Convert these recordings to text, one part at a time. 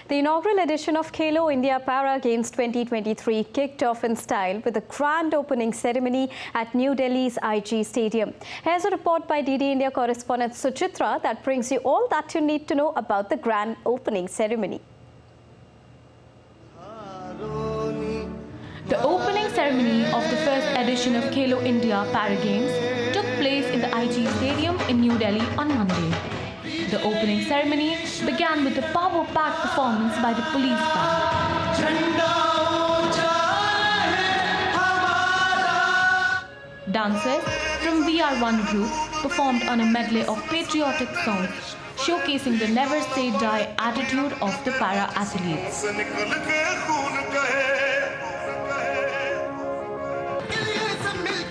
The inaugural edition of Khelo India Para Games 2023 kicked off in style with a grand opening ceremony at New Delhi's IG Stadium. Here's a report by DD India correspondent Suchitra that brings you all that you need to know about the grand opening ceremony. The opening ceremony of the first edition of Khelo India Para Games took place in the IG Stadium in New Delhi on Monday. The opening ceremony began with a power-packed performance by the police band. Dancers from VR1 group performed on a medley of patriotic songs, showcasing the never-say-die attitude of the para-athletes.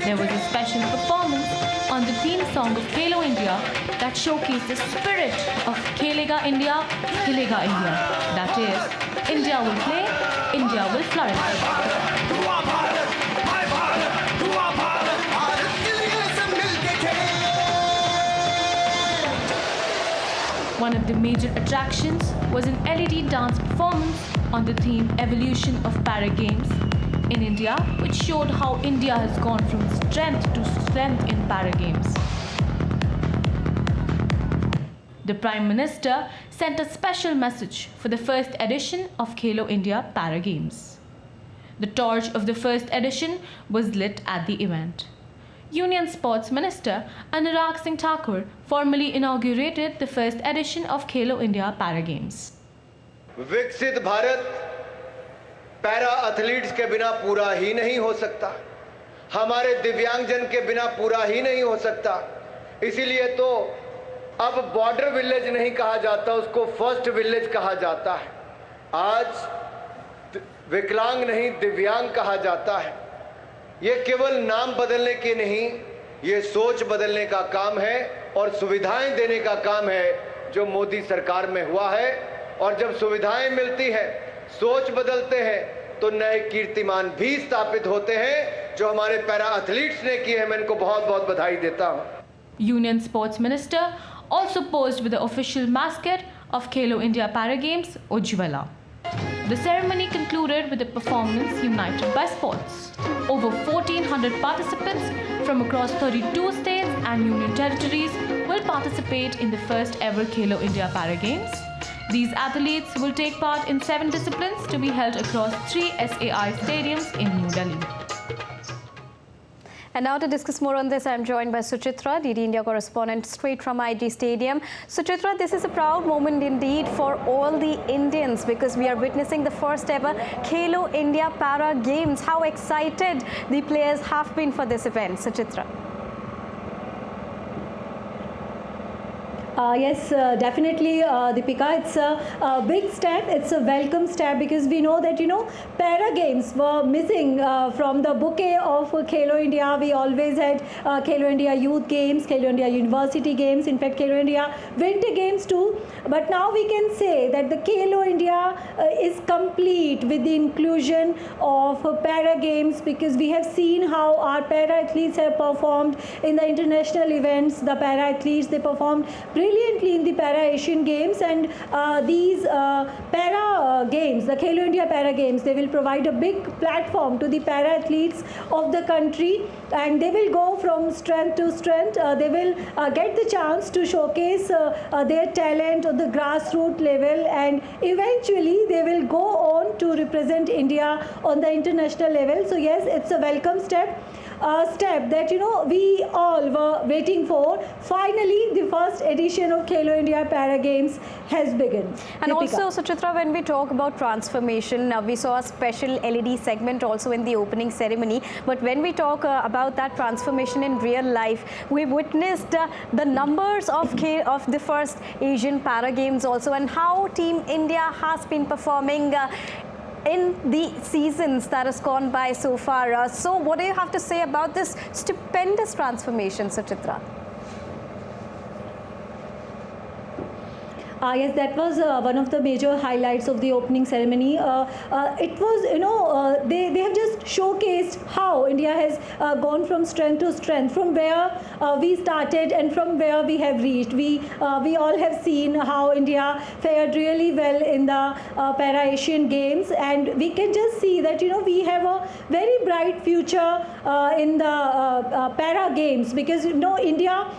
There was a special performance on the theme song of Khelo India that showcased the spirit of Khelega India, Khilega India. That is, India will play, India will flourish. One of the major attractions was an LED dance performance on the theme Evolution of Para Games in India, which showed how India has gone from strength to strength in Para Games. The Prime Minister sent a special message for the first edition of Khelo India Para Games. The torch of the first edition was lit at the event. Union Sports Minister Anurag Singh Thakur formally inaugurated the first edition of Khelo India Para Games. विकसित Bharat para athletes के बिना पूरा ही नहीं हो सकता, हमारे दिव्यांगजन के बिना पूरा ही नहीं हो सकता। इसीलिए तो अब बॉर्डर विलेज नहीं कहा जाता, उसको फर्स्ट विलेज कहा जाता है। आज विकलांग नहीं दिव्यांग कहा जाता है। ये केवल नाम बदलने के नहीं, ये सोच बदलने का काम है और सुविधाएं देने का काम है जो मोदी सरकार में हुआ है। और जब सुविधाएं मिलती है, सोच बदलते हैं, तो नए कीर्तिमान भी स्थापित होते हैं जो हमारे पैरा एथलीट्स ने किए हैं। मैं इनको बहुत-बहुत बधाई देता हूं। Union Sports Minister also posed with the official mascot of Khelo India Para Games, Ujjwala. The ceremony concluded with a performance united by sports. Over 1,400 participants from across 32 states and union territories will participate in the first ever Khelo India Para Games. These athletes will take part in 7 disciplines to be held across 3 SAI stadiums in New Delhi. And now to discuss more on this, I am joined by Suchitra, DD India correspondent straight from IG Stadium. Suchitra, this is a proud moment indeed for all the Indians because we are witnessing the first ever Khelo India Para Games. How excited the players have been for this event, Suchitra. Yes, definitely, Deepika. It's a big step. It's a welcome step because we know that, Para Games were missing from the bouquet of Khelo India. We always had Khelo India Youth Games, Khelo India University Games, in fact, Khelo India Winter Games too. But now we can say that the Khelo India is complete with the inclusion of Para Games because we have seen how our Para athletes have performed in the international events. The Para athletes, they performed brilliantly in the Para Asian Games, and these Para Games, the Khelo India Para Games, they will provide a big platform to the Para athletes of the country, and they will go from strength to strength. They will get the chance to showcase their talent on the grassroots level, and eventually they will go on to represent India on the international level. So yes, it's a welcome step. Step that we all were waiting for. Finally, the first edition of Khelo India Para Games has begun. And Deepika. also, Suchitra, when we talk about transformation, we saw a special LED segment also in the opening ceremony. But when we talk about that transformation in real life, we've witnessed the numbers of the first Asian Para Games also, and how Team India has been performing in the seasons that has gone by so far. So what do you have to say about this stupendous transformation, Suchitra? Yes, that was one of the major highlights of the opening ceremony. It was, they have just showcased how India has gone from strength to strength, from where we started and from where we have reached. We all have seen how India fared really well in the Para-Asian Games, and we can just see that, we have a very bright future in the Para Games, because, India,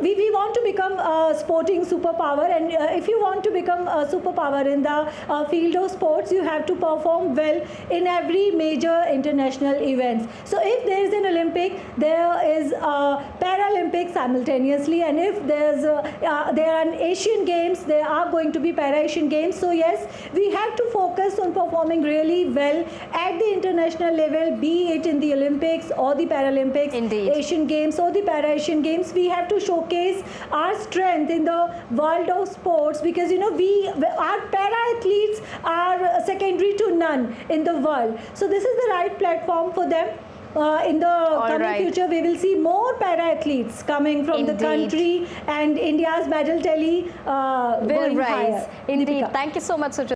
we want to become a sporting superpower, and if you want to become a superpower in the field of sports, you have to perform well in every major international events. So if there is an Olympic, there is a Paralympic simultaneously, and if there are an Asian Games, there are going to be Para-Asian Games. So yes, we have to focus on performing really well at the international level, be it in the Olympics or the Paralympics, Indeed. Asian Games or the Para-Asian Games. We have to showcase our strength in the world of sports, because our para athletes are secondary to none in the world. So this is the right platform for them. In the coming future, we will see more para athletes coming from the country, and India's medal tally will rise. higher. Indeed. Deepika. Thank you so much, Suchita.